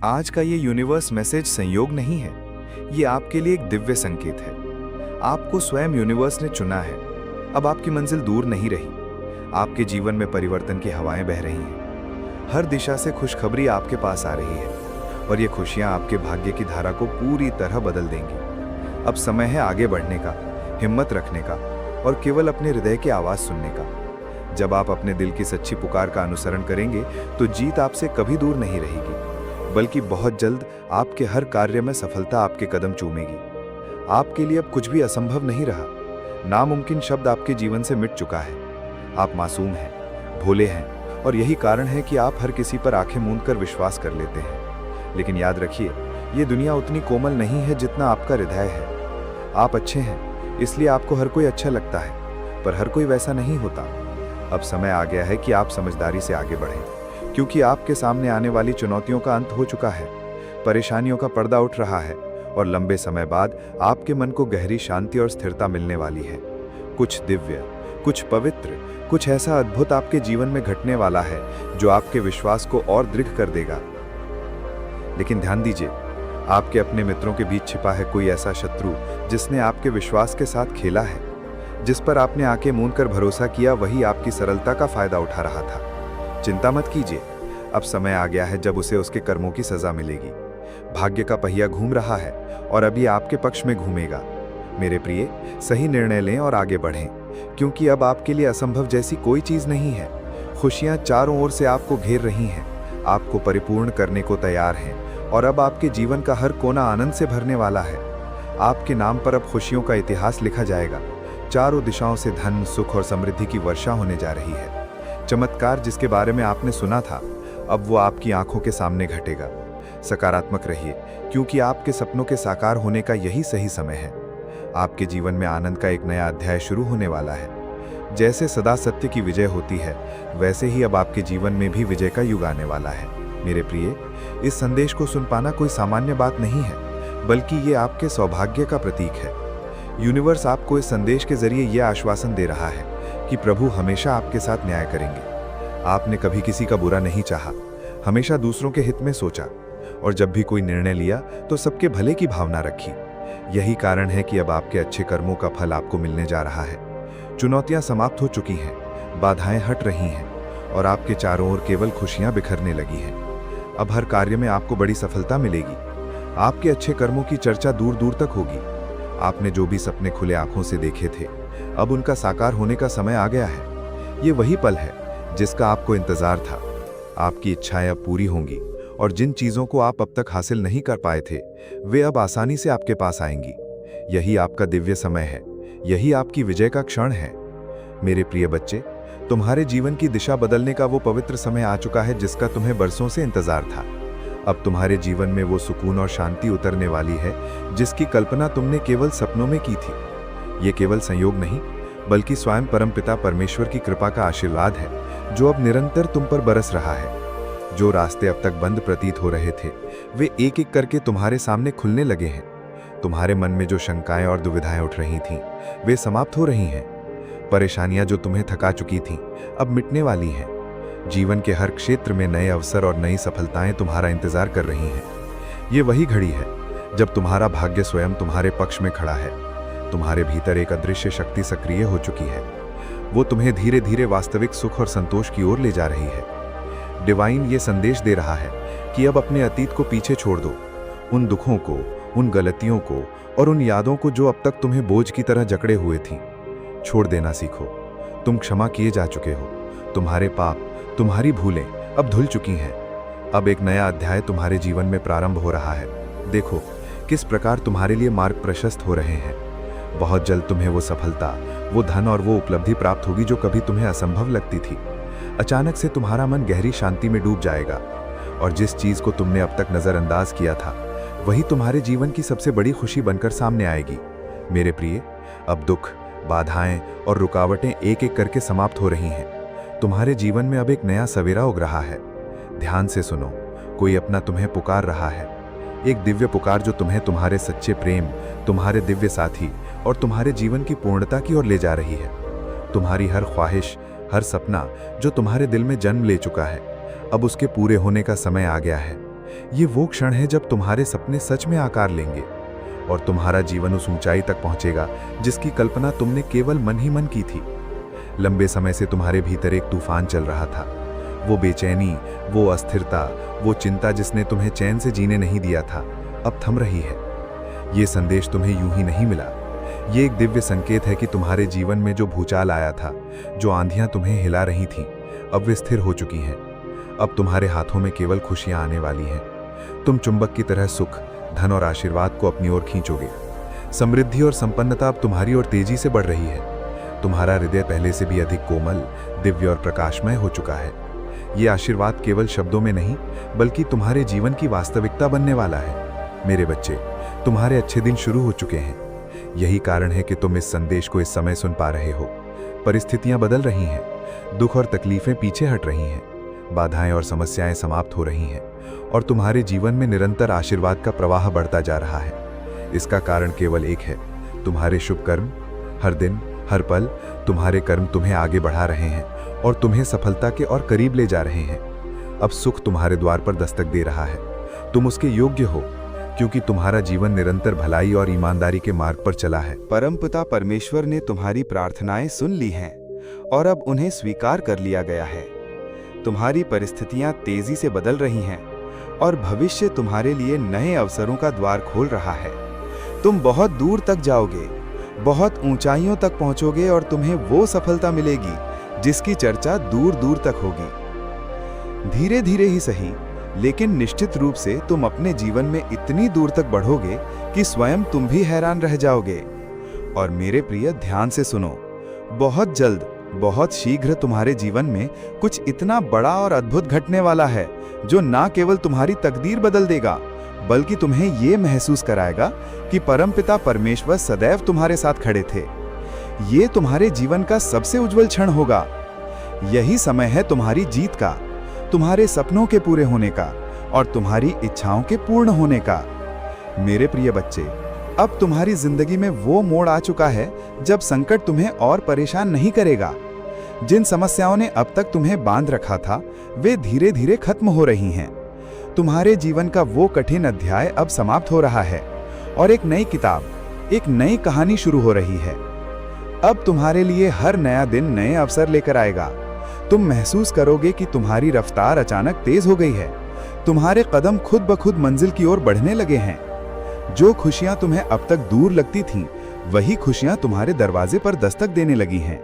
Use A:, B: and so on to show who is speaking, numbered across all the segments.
A: आज का ये यूनिवर्स मैसेज संयोग नहीं है, ये आपके लिए एक दिव्य संकेत है। आपको स्वयं यूनिवर्स ने चुना है। अब आपकी मंजिल दूर नहीं रही। आपके जीवन में परिवर्तन की हवाएं बह रही हैं। हर दिशा से खुशखबरी आपके पास आ रही है और ये खुशियां आपके भाग्य की धारा को पूरी तरह बदल देंगी। अब समय है आगे बढ़ने का, हिम्मत रखने का और केवल अपने हृदय की आवाज़ सुनने का। जब आप अपने दिल की सच्ची पुकार का अनुसरण करेंगे तो जीत आपसे कभी दूर नहीं रहेगी, बल्कि बहुत जल्द आपके हर कार्य में सफलता आपके कदम चूमेगी। आपके लिए अब कुछ भी असंभव नहीं रहा। नामुमकिन शब्द आपके जीवन से मिट चुका है। आप मासूम हैं, भोले हैं और यही कारण है कि आप हर किसी पर आंखें मूंद कर विश्वास कर लेते हैं। लेकिन याद रखिए, ये दुनिया उतनी कोमल नहीं है जितना आपका हृदय है। आप अच्छे हैं, इसलिए आपको हर कोई अच्छा लगता है, पर हर कोई वैसा नहीं होता। अब समय आ गया है कि आप समझदारी से आगे बढ़ें, क्योंकि आपके सामने आने वाली चुनौतियों का अंत हो चुका है। परेशानियों का पर्दा उठ रहा है और लंबे समय बाद आपके मन को गहरी शांति और स्थिरता मिलने वाली है। कुछ दिव्य, कुछ पवित्र, कुछ ऐसा अद्भुत आपके जीवन में घटने वाला है जो आपके विश्वास को और दृढ़ कर देगा। लेकिन ध्यान दीजिए, आपके अपने मित्रों के बीच छिपा है कोई ऐसा शत्रु जिसने आपके विश्वास के साथ खेला है। जिस पर आपने आंखें मूंद कर भरोसा किया, वही आपकी सरलता का फायदा उठा रहा था। चिंता मत कीजिए, अब समय आ गया है जब उसे उसके कर्मों की सजा मिलेगी। भाग्य का पहिया घूम रहा है और अभी आपके पक्ष में घूमेगा। मेरे प्रिय, सही निर्णय लें और आगे बढ़ें, क्योंकि अब आपके लिए असंभव जैसी कोई चीज नहीं है। खुशियां चारों ओर से आपको घेर रही हैं, आपको परिपूर्ण करने को तैयार हैं और अब आपके जीवन का हर कोना आनंद से भरने वाला है। आपके नाम पर अब खुशियों का इतिहास लिखा जाएगा। चारों दिशाओं से धन, सुख और समृद्धि की वर्षा होने जा रही है। चमत्कार जिसके बारे में आपने सुना था, अब वो आपकी आंखों के सामने घटेगा। सकारात्मक रहिए, क्योंकि आपके सपनों के साकार होने का यही सही समय है। आपके जीवन में आनंद का एक नया अध्याय शुरू होने वाला है। जैसे सदा सत्य की विजय होती है, वैसे ही अब आपके जीवन में भी विजय का युग आने वाला है। मेरे प्रिय, इस संदेश को सुन पाना कोई सामान्य बात नहीं है, बल्कि ये आपके सौभाग्य का प्रतीक है। यूनिवर्स आपको इस संदेश के जरिए यह आश्वासन दे रहा है कि प्रभु हमेशा आपके साथ न्याय करेंगे। आपने कभी किसी का बुरा नहीं चाहा, हमेशा दूसरों के हित में सोचा और जब भी कोई निर्णय लिया तो सबके भले की भावना रखी। यही कारण है कि अब आपके अच्छे कर्मों का फल आपको मिलने जा रहा है। चुनौतियां समाप्त हो चुकी हैं, बाधाएं हट रही हैं और आपके चारों ओर केवल खुशियां बिखरने लगी हैं। अब हर कार्य में आपको बड़ी सफलता मिलेगी। आपके अच्छे कर्मों की चर्चा दूर दूर तक होगी। आपने जो भी सपने खुले आंखों से देखे थे, अब उनका साकार होने का समय आ गया है। ये वही पल है जिसका आपको इंतजार था। आपकी इच्छाएं अब पूरी होंगी और जिन चीजों को आप अब तक हासिल नहीं कर पाए थे, वे अब आसानी से आपके पास आएंगी। यही आपका दिव्य समय है, यही आपकी विजय का क्षण है। मेरे प्रिय बच्चे, तुम्हारे जीवन की दिशा बदलने का वो पवित्र समय आ चुका है जिसका तुम्हें बरसों से इंतजार था। अब तुम्हारे जीवन में वो सुकून और शांति उतरने वाली है जिसकी कल्पना तुमने केवल सपनों में की थी। ये केवल संयोग नहीं, बल्कि स्वयं परमपिता परमेश्वर की कृपा का आशीर्वाद है जो अब निरंतर तुम पर बरस रहा है। जो रास्ते अब तक बंद प्रतीत हो रहे थे, वे एक एक करके तुम्हारे सामने खुलने लगे हैं। तुम्हारे मन में जो शंकाएं और दुविधाएं उठ रही थीं, वे समाप्त हो रही हैं। परेशानियां जो तुम्हें थका चुकी थीं, अब मिटने वाली हैं। जीवन के हर क्षेत्र में नए अवसर और नई सफलताएं तुम्हारा इंतजार कर रही हैं। ये वही घड़ी है जब तुम्हारा भाग्य स्वयं तुम्हारे पक्ष में खड़ा है। तुम्हारे भीतर एक अदृश्य शक्ति सक्रिय हो चुकी है। वो तुम्हें धीरे धीरे वास्तविक सुख और संतोष की ओर ले जा रही है। डिवाइन ये संदेश दे रहा है कि अब अपने अतीत को पीछे छोड़ दो। उन दुखों को, उन गलतियों को और उन यादों को जो अब तक तुम्हें बोझ की तरह जकड़े हुए थीं, छोड़ देना सीखो। तुम क्षमा किए जा चुके हो। तुम्हारे पाप, तुम्हारी भूलें अब धुल चुकी हैं। अब एक नया अध्याय तुम्हारे जीवन में प्रारंभ हो रहा है। देखो किस प्रकार तुम्हारे लिए मार्ग प्रशस्त हो रहे हैं। बहुत जल्द तुम्हें वो सफलता, वो धन और वो उपलब्धि प्राप्त होगी जो कभी तुम्हें असंभव लगती थी। अचानक से तुम्हारा मन गहरी शांति में डूब जाएगा और जिस चीज को तुमने अब तक नजरअंदाज किया था, वही तुम्हारे जीवन की सबसे बड़ी खुशी बनकर सामने आएगी। मेरे प्रिय, अब दुख, बाधाएं और रुकावटें एक एक करके समाप्त हो रही हैं। तुम्हारे जीवन में अब एक नया सवेरा उग रहा है। ध्यान से सुनो, कोई अपना तुम्हें पुकार रहा है। एक दिव्य पुकार जो तुम्हें तुम्हारे सच्चे प्रेम, तुम्हारे दिव्य साथी और तुम्हारे जीवन की पूर्णता की ओर ले जा रही है। तुम्हारी हर ख्वाहिश, हर सपना जो तुम्हारे दिल में जन्म ले चुका है, अब उसके पूरे होने का समय आ गया है।
B: ये वो क्षण है जब तुम्हारे सपने सच में आकार लेंगे और तुम्हारा जीवन उस ऊंचाई तक पहुंचेगा जिसकी कल्पना तुमने केवल मन ही मन की थी। लंबे समय से तुम्हारे भीतर एक तूफान चल रहा था। वो बेचैनी, वो अस्थिरता, वो चिंता जिसने तुम्हें चैन से जीने नहीं दिया था, अब थम रही है। ये संदेश तुम्हें यूं ही नहीं मिला। ये एक दिव्य संकेत है कि तुम्हारे जीवन में जो भूचाल आया था, जो आंधियां तुम्हें हिला रही थीं, अब वे स्थिर हो चुकी हैं। अब तुम्हारे हाथों में केवल खुशियां आने वाली हैं। तुम चुंबक की तरह सुख, धन और आशीर्वाद को अपनी ओर खींचोगे। समृद्धि और संपन्नता अब तुम्हारी ओर तेजी से बढ़ रही है। तुम्हारा हृदय पहले से भी अधिक कोमल, दिव्य और प्रकाशमय हो चुका है। ये आशीर्वाद केवल शब्दों में नहीं, बल्कि तुम्हारे जीवन की वास्तविकता बनने वाला है। मेरे बच्चे, तुम्हारे अच्छे दिन शुरू हो चुके हैं। यही कारण है कि तुम इस संदेश को इस समय सुन पा रहे हो। परिस्थितियां बदल रही हैं, दुख और तकलीफें पीछे हट रही हैं, बाधाएं और समस्याएं समाप्त हो रही हैं और तुम्हारे जीवन में निरंतर आशीर्वाद का प्रवाह बढ़ता जा रहा है। इसका कारण केवल एक है, तुम्हारे शुभ कर्म। हर दिन, हर पल तुम्हारे कर्म तुम्हें आगे बढ़ा रहे हैं और तुम्हें सफलता के और करीब ले जा रहे हैं। अब सुख तुम्हारे द्वार पर दस्तक दे रहा है। तुम उसके योग्य हो, क्योंकि तुम्हारा जीवन निरंतर भलाई और ईमानदारी के मार्ग पर चला है।
A: परमपिता परमेश्वर ने तुम्हारी प्रार्थनाएं सुन ली हैं और अब उन्हें स्वीकार कर लिया गया है। तुम्हारी परिस्थितियां तेजी से बदल रही हैं और भविष्य तुम्हारे लिए नए अवसरों का द्वार खोल रहा है। तुम बहुत दूर तक जाओगे, बहुत ऊंचाइयों तक पहुंचोगे और तुम्हें वो सफलता मिलेगी जिसकी चर्चा दूर दूर तक होगी। धीरे धीरे ही सही, लेकिन निश्चित रूप से तुम अपने जीवन में इतनी दूर तक बढ़ोगे कि स्वयं तुम भी हैरान रह जाओगे। और मेरे प्रिय, ध्यान से सुनो, बहुत जल्द, बहुत शीघ्र तुम्हारे जीवन में कुछ इतना बड़ा और अद्भुत घटने वाला है जो ना केवल तुम्हारी तकदीर बदल देगा, बल्कि तुम्हें ये महसूस कराएगा कि परमपिता परमेश्वर सदैव तुम्हारे साथ खड़े थे। ये तुम्हारे जीवन का सबसे उज्जवल क्षण होगा। यही समय है तुम्हारी जीत का, तुम्हारे सपनों के पूरे होने का और तुम्हारी इच्छाओं के पूर्ण होने का। मेरे प्रिय बच्चे, अब तुम्हारी जिंदगी में वो मोड़ आ चुका है जब संकट तुम्हें और परेशान नहीं करेगा। जिन समस्याओं ने अब तक तुम्हें बांध रखा था, वे धीरे धीरे खत्म हो रही हैं। तुम्हारे जीवन का वो कठिन अध्याय अब समाप्त हो रहा है और एक नई किताब, एक नई कहानी शुरू हो रही है। अब तुम्हारे लिए हर नया दिन नए अवसर लेकर आएगा। तुम महसूस करोगे कि तुम्हारी रफ्तार अचानक तेज हो गई है। तुम्हारे कदम खुद ब खुद मंजिल की ओर बढ़ने लगे हैं। जो खुशियां तुम्हें अब तक दूर लगती थीं, वही खुशियां तुम्हारे दरवाजे पर दस्तक देने लगी हैं।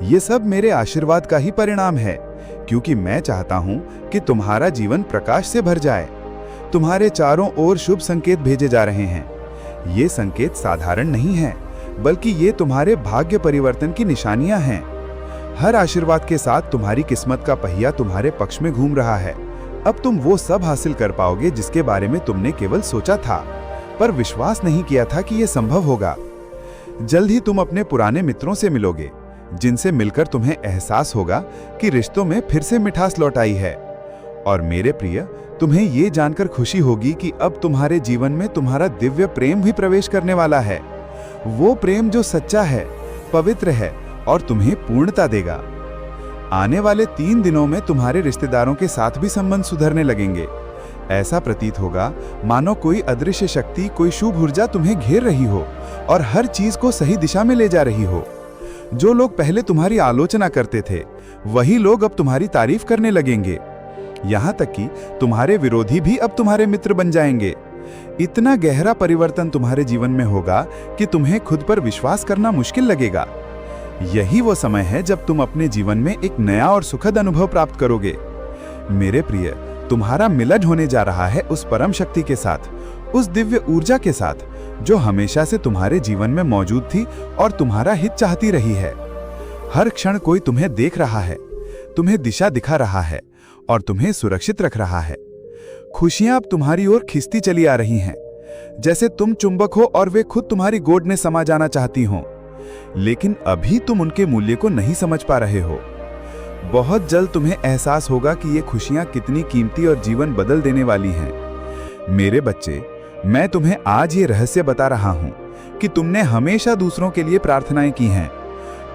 A: ये सब मेरे आशीर्वाद का ही परिणाम है, क्योंकि मैं चाहता हूं कि तुम्हारा जीवन प्रकाश से भर जाए। तुम्हारे चारों ओर शुभ संकेत भेजे जा रहे हैं। ये संकेत साधारण नहीं है, बल्कि ये तुम्हारे भाग्य परिवर्तन की निशानियां हैं। हर आशीर्वाद के साथ तुम्हारी किस्मत का पहिया तुम्हारे पक्ष में घूम रहा है। अब तुम वो सब हासिल कर पाओगे जिसके बारे में तुमने केवल सोचा था, पर विश्वास नहीं किया था कि यह संभव होगा। जल्द ही तुम अपने पुराने मित्रों से मिलोगे, जिनसे मिलकर तुम्हें एहसास होगा कि रिश्तों में फिर से मिठास लौट आई है। और मेरे प्रिय, तुम्हें ये जानकर खुशी होगी कि अब तुम्हारे जीवन में तुम्हारा दिव्य प्रेम भी प्रवेश करने वाला है। वो प्रेम जो सच्चा है, पवित्र है और तुम्हें पूर्णता देगा। आने वाले 3 दिनों में तुम्हारे रिश्तेदारों के साथ भी संबंध सुधरने लगेंगे। ऐसा प्रतीत होगा मानो कोई अदृश्य शक्ति, कोई शुभ ऊर्जा तुम्हें घेर रही हो और हर चीज को सही दिशा में ले जा रही हो। जो लोग पहले तुम्हारी आलोचना करते थे, वही लोग अब तुम्हारी तारीफ करने लगेंगे। यहाँ तक कि तुम्हारे विरोधी भी अब तुम्हारे मित्र बन जाएंगे। इतना गहरा परिवर्तन तुम्हारे जीवन में होगा कि तुम्हें खुद पर विश्वास करना मुश्किल लगेगा। यही वो समय है जब तुम अपने जीवन में एक नया और सुखद अनुभव प्राप्त करोगे। मेरे प्रिय, तुम्हारा मिलन होने जा रहा है उस परम शक्ति के साथ, उस दिव्य ऊर्जा के साथ जो हमेशा से तुम्हारे जीवन में मौजूद थी और तुम्हारा हित चाहती रही है। हर क्षण कोई तुम्हें देख रहा है, तुम्हें दिशा दिखा रहा है और तुम्हें सुरक्षित रख रहा है। खुशियां अब तुम्हारी ओर खिंचती चली आ रही हैं, जैसे तुम चुंबक हो और वे खुद तुम्हारी गोद में समा जाना चाहती हों। लेकिन अभी तुम उनके मूल्य को नहीं समझ पा रहे हो। बहुत जल्द तुम्हें एहसास होगा कि ये खुशियां कितनी कीमती और जीवन बदल देने वाली हैं। मेरे बच्चे, मैं तुम्हें आज ये रहस्य बता रहा हूं कि तुमने हमेशा दूसरों के लिए प्रार्थनाएं की हैं।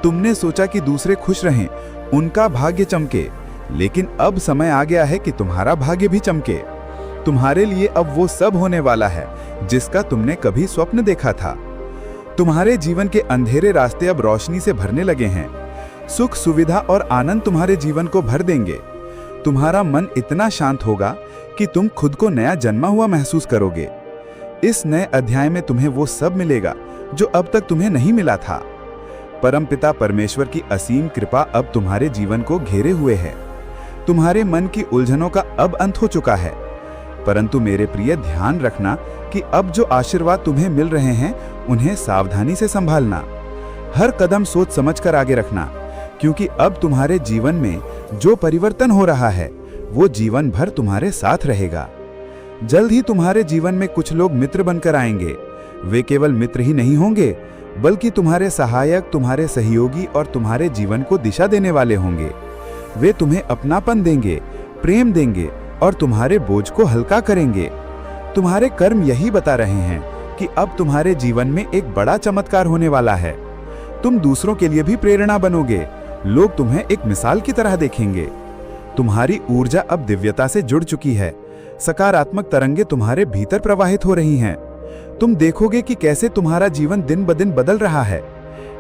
A: तुमने सोचा कि दूसरे खुश रहें, उनका भाग्य चमके, लेकिन अब समय आ गया है कि तुम्हारा भाग्य भी चमके।
B: तुम्हारे लिए अब वो सब होने वाला है जिसका तुमने कभी स्वप्न देखा था। तुम्हारे जीवन के अंधेरे रास्ते अब रोशनी से भरने लगे हैं। सुख, सुविधा और आनंद तुम्हारे जीवन को भर देंगे। तुम्हारा मन इतना शांत होगा कि तुम खुद को नया जन्मा हुआ महसूस करोगे। इस नए अध्याय में तुम्हें वो सब मिलेगा जो अब तक तुम्हें नहीं मिला था। परमपिता परमेश्वर की असीम कृपा अब तुम्हारे जीवन को घेरे हुए है। तुम्हारे मन की उलझनों का अब अंत हो चुका है। परंतु मेरे प्रिय, ध्यान रखना कि अब जो आशीर्वाद तुम्हें मिल रहे हैं उन्हें सावधानी से संभालना। हर कदम सोच समझकर आगे रखना, क्योंकि अब तुम्हारे जीवन में जो परिवर्तन हो रहा है वो जीवन भर तुम्हारे साथ रहेगा। जल्द ही तुम्हारे जीवन में कुछ लोग मित्र बनकर आएंगे। वे केवल मित्र ही नहीं होंगे, बल्कि तुम्हारे सहायक, तुम्हारे सहयोगी और तुम्हारे जीवन को दिशा देने वाले होंगे। वे तुम्हें अपनापन देंगे, प्रेम देंगे और तुम्हारे बोझ को हल्का करेंगे। तुम्हारे कर्म यही बता रहे हैं कि अब तुम्हारे जीवन में एक बड़ा चमत्कार होने वाला है। तुम दूसरों के लिए भी प्रेरणा बनोगे। लोग तुम्हें एक मिसाल की तरह देखेंगे। तुम्हारी ऊर्जा अब दिव्यता से जुड़ चुकी है। सकारात्मक तरंगे तुम्हारे भीतर प्रवाहित हो रही हैं। तुम देखोगे कि कैसे तुम्हारा जीवन दिन ब दिन बदल रहा है।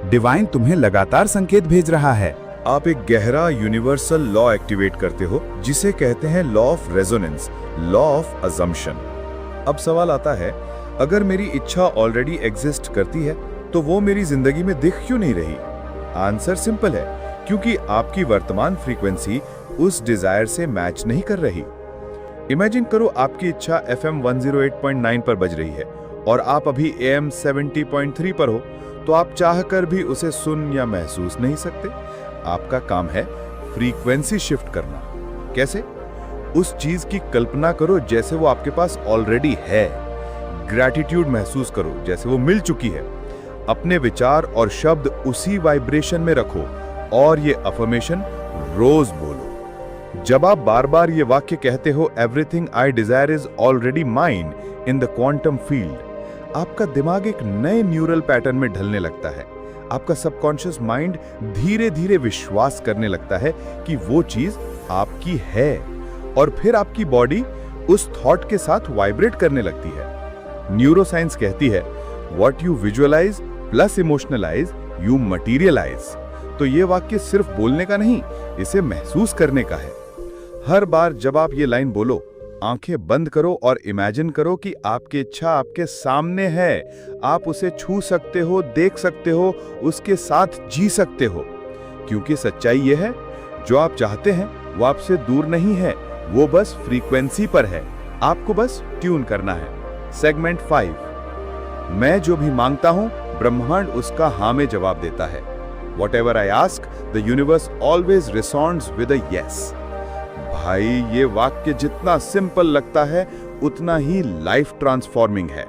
B: डिवाइन तुम्हें लगातार संकेत भेज रहा है।
A: आप एक गहरा यूनिवर्सल लॉ एक्टिवेट करते हो जिसे कहते हैं law of resonance, law of assumption. अब सवाल आता है, अगर मेरी इच्छा ऑलरेडी एग्जिस्ट करती है तो वो मेरी जिंदगी में दिख क्यों नहीं रही? आंसर सिंपल है, क्योंकि आपकी वर्तमान फ्रीक्वेंसी उस डिजायर से मैच नहीं कर रही। इमेजिन करो आपकी इच्छा FM 108.9 पर बज रही है और आप अभी AM 70.3 पर हो, तो आप चाहकर भी उसे सुन या महसूस नहीं सकते। आपका काम है फ्रीक्वेंसी शिफ्ट करना। कैसे? उस चीज की कल्पना करो जैसे वो आपके पास ऑलरेडी है। ग्रैटिट्यूड महसूस करो जैसे वो मिल चुकी है। अपने विचार और शब्द उसी वाइब्रेशन में रखो और ये अफर्मेशन रोज बोलो। जब आप बार बार ये वाक्य कहते हो, everything I desire is already mine in the quantum field, आपका दिमाग एक नए न्यूरल पैटर्न में ढलने लगता है। आपका सबकॉन्शियस माइंड धीरे धीरे विश्वास करने लगता है कि वो चीज आपकी है, और फिर आपकी बॉडी उस थॉट के साथ वाइब्रेट करने लगती है। न्यूरोसाइंस कहती है, what you visualise plus emotionalise you materialise. तो ये वाक्य सिर्फ बोलने का नहीं, इसे महसूस करने का है। हर बार जब आप ये लाइन बोलो, आंखें बंद करो और इमेजिन करो कि आपकी इच्छा आपके सामने है। आप उसे छू सकते हो, देख सकते हो, उसके साथ जी सकते हो। क्योंकि सच्चाई यह है, जो आप चाहते हैं वो आपसे दूर नहीं है, वो बस फ्रीक्वेंसी पर है। आपको बस ट्यून करना है। सेगमेंट 5, मैं जो भी मांगता हूं ब्रह्मांड उसका हाँ में जवाब देता है। Whatever I ask, the universe always responds with a yes. भाई, ये वाक्य जितना सिंपल लगता है उतना ही लाइफ ट्रांसफॉर्मिंग है।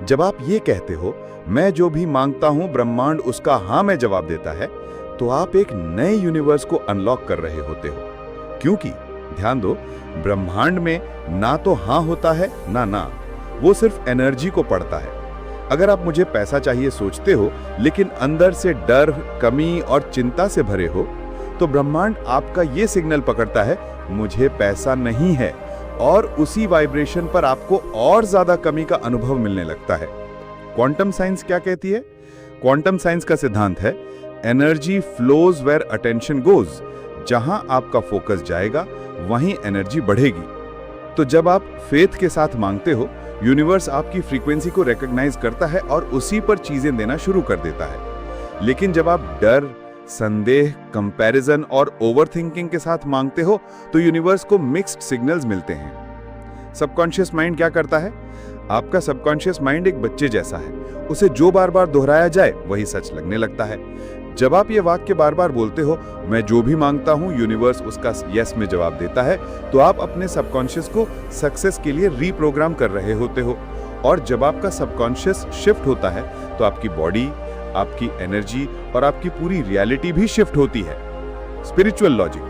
A: जब आप ये कहते हो, मैं जो भी मांगता हूं ब्रह्मांड उसका हाँ में जवाब देता है, तो आप एक नए यूनिवर्स को अनलॉक कर रहे होते हो। क्योंकि ध्यान दो, ब्रह्मांड में ना तो हाँ होता है ना ना, वो सिर्फ एनर्जी को पढ़ता है। अगर आप मुझे पैसा चाहिए सोचते हो लेकिन अंदर से डर, कमी और चिंता से भरे हो, तो ब्रह्मांड आपका ये सिग्नल पकड़ता है, मुझे पैसा नहीं है, और उसी वाइब्रेशन पर आपको और ज्यादा कमी का अनुभव मिलने लगता है। क्वांटम साइंस क्या कहती है? क्वांटम साइंस का सिद्धांत है, energy flows where attention goes. जहां आपका फोकस जाएगा वहीं एनर्जी बढ़ेगी। तो जब आप फेथ के साथ मांगते हो, यूनिवर्स आपकी फ्रीक्वेंसी को रिकॉग्नाइज करता है और उसी पर चीजें देना शुरू कर देता है। लेकिन जब आप डर, संदेह, कंपैरिजन और ओवरथिंकिंग के साथ मांगते हो, तो यूनिवर्स को मिक्स्ड सिग्नल्स मिलते हैं। सबकॉन्शियस माइंड क्या करता है? आपका सबकॉन्शियस माइंड एक बच्चे जैसा है, उसे जो बार बार दोहराया जाए वही सच लगने लगता है। जब आप ये वाक्य बार बार बोलते हो, मैं जो भी मांगता हूं यूनिवर्स उसका यस में जवाब देता है, तो आप अपने सबकॉन्शियस को सक्सेस के लिए रीप्रोग्राम कर रहे होते हो। और जब आपका सबकॉन्शियस शिफ्ट होता है, तो आपकी बॉडी, आपकी एनर्जी और आपकी पूरी रियलिटी भी शिफ्ट होती है। स्पिरिचुअल लॉजिक,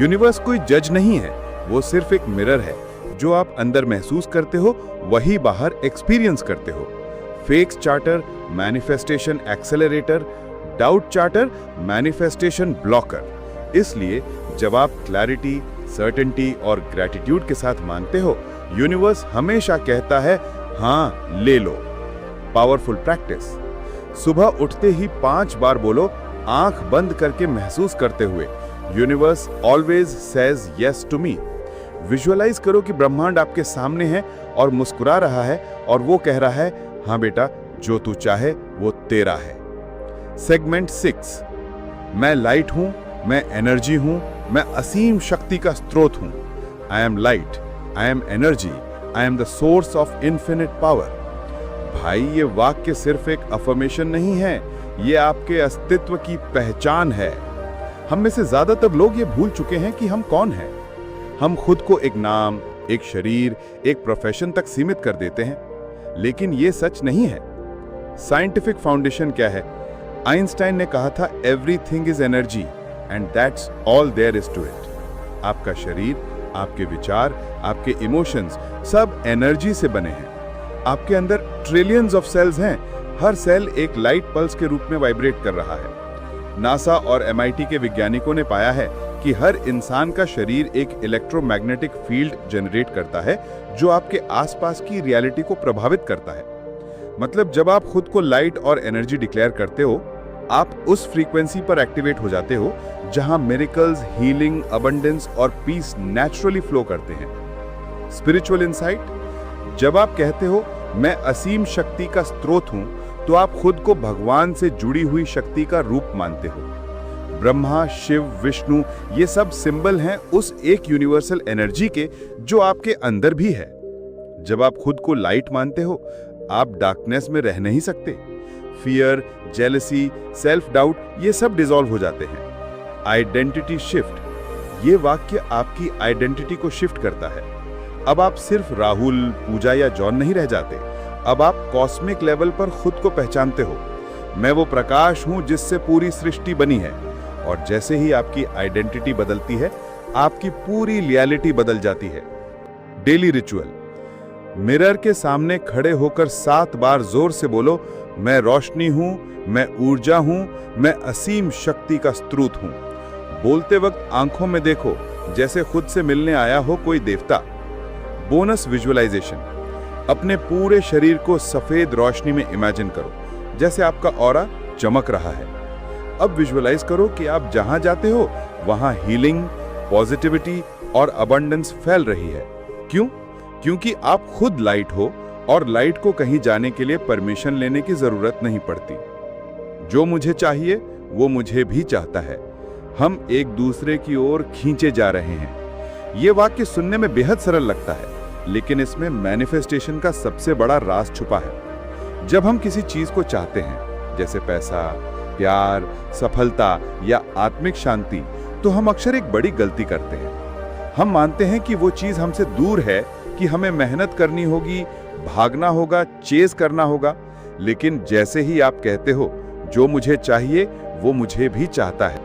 A: यूनिवर्स कोई जज नहीं है, वो सिर्फ एक मिरर है। जो आप अंदर महसूस करते हो वही बाहर एक्सपीरियंस करते हो। Fakes charter, manifestation accelerator, doubt charter, manifestation blocker. इसलिए जब आप क्लैरिटी, सर्टेनिटी और ग्रैटिट्यूड के साथ मांगते हो,
C: यूनिवर्स हमेशा कहता है हाँ ले लो। Powerful practice. सुबह उठते ही 5 बार बोलो, आंख बंद करके महसूस करते हुए, universe always says yes to me. Visualise करो कि ब्रह्मांड आपके सामने है और मुस्कुरा रहा है और वो कह रहा है हाँ बेटा, जो तू चाहे वो तेरा है। सेगमेंट 6। मैं लाइट हूं, मैं एनर्जी हूं, मैं असीम शक्ति का स्रोत हूं। I am light, I am energy, I am the source of infinite power. भाई, ये वाक्य सिर्फ एक अफर्मेशन नहीं है, ये आपके अस्तित्व की पहचान है। हम में से ज्यादातर लोग ये भूल चुके हैं कि हम कौन हैं। हम खुद को एक नाम, एक शरीर, एक प्रोफेशन तक सीमित कर देते हैं, लेकिन ये सच नहीं है। साइंटिफिक फाउंडेशन क्या है? आइंस्टाइन ने कहा था everything is energy and that's all there is to it. आपका शरीर, आपके विचार, आपके इमोशंस सब एनर्जी से बने हैं। आपके अंदर ट्रिलियंस ऑफ सेल्स हैं, हर सेल एक लाइट पल्स के रूप में वाइब्रेट कर रहा है। नासा और MIT के वैज्ञानिकों ने पाया है कि हर इंसान का शरीर एक इलेक्ट्रोमैग्नेटिक फील्ड जनरेट करता है जो आपके आसपास की रियलिटी को प्रभावित करता है। मतलब जब आप खुद को लाइट और एनर्जी डिक्लेयर करते हो, आप उस फ्रीक्वेंसी पर एक्टिवेट हो जाते हो जहां मिरेकल्स, हीलिंग, अबंडेंस और पीस नेचुरली फ्लो करते हैं। Spiritual insight. जब आप कहते हो मैं असीम शक्ति का स्रोत हूं, तो आप खुद को भगवान से जुड़ी हुई शक्ति का रूप मानते हो। ब्रह्मा, शिव, विष्णु, ये सब सिंबल हैं उस एक यूनिवर्सल एनर्जी के जो आपके अंदर भी है। जब आप खुद को लाइट मानते हो, आप डार्कनेस में रह नहीं सकते। फियर, जेलसी, सेल्फ डाउट, ये सब डिसॉल्व हो जाते हैं। Identity shift. ये वाक्य आपकी आइडेंटिटी को शिफ्ट करता है। अब आप सिर्फ राहुल, पूजा या जॉन नहीं रह जाते। अब आप कॉस्मिक लेवल पर खुद को पहचानते हो। मैं वो प्रकाश हूं जिससे पूरी सृष्टि बनी है। और जैसे ही आपकी आइडेंटिटी बदलती है, आपकी पूरी रियलिटी बदल जाती है। Daily ritual. मिरर के सामने खड़े होकर 7 बार जोर से बोलो, मैं रोशनी हूं, मैं ऊर्जा हूं, मैं असीम शक्ति का स्रोत हूं। बोलते वक्त आंखों में देखो जैसे खुद से मिलने आया हो कोई देवता। Bonus visualisation. अपने पूरे शरीर को सफेद रोशनी में इमेजिन करो, जैसे आपका ऑरा चमक रहा है। अब विजुअलाइज करो कि आप जहां जाते हो वहां हीलिंग, पॉजिटिविटी और अबंडेंस फैल रही है। क्यों? क्योंकि आप खुद लाइट हो और लाइट को कहीं जाने के लिए परमिशन लेने की जरूरत नहीं पड़ती। जो मुझे चाहिए वो मुझे भी चाहता है। हम एक दूसरे की ओर खींचे जा रहे हैं। ये वाक्य सुनने में बेहद सरल लगता है, लेकिन इसमें मैनिफेस्टेशन का सबसे बड़ा राज छुपा है। जब हम किसी चीज को चाहते हैं, जैसे पैसा, प्यार, सफलता या आत्मिक शांति, तो हम अक्सर एक बड़ी गलती करते हैं। हम मानते हैं कि वो चीज हमसे दूर है, कि हमें मेहनत करनी होगी, भागना होगा, चेज करना होगा। लेकिन जैसे ही आप कहते हो जो मुझे चाहिए वो मुझे भी चाहता है,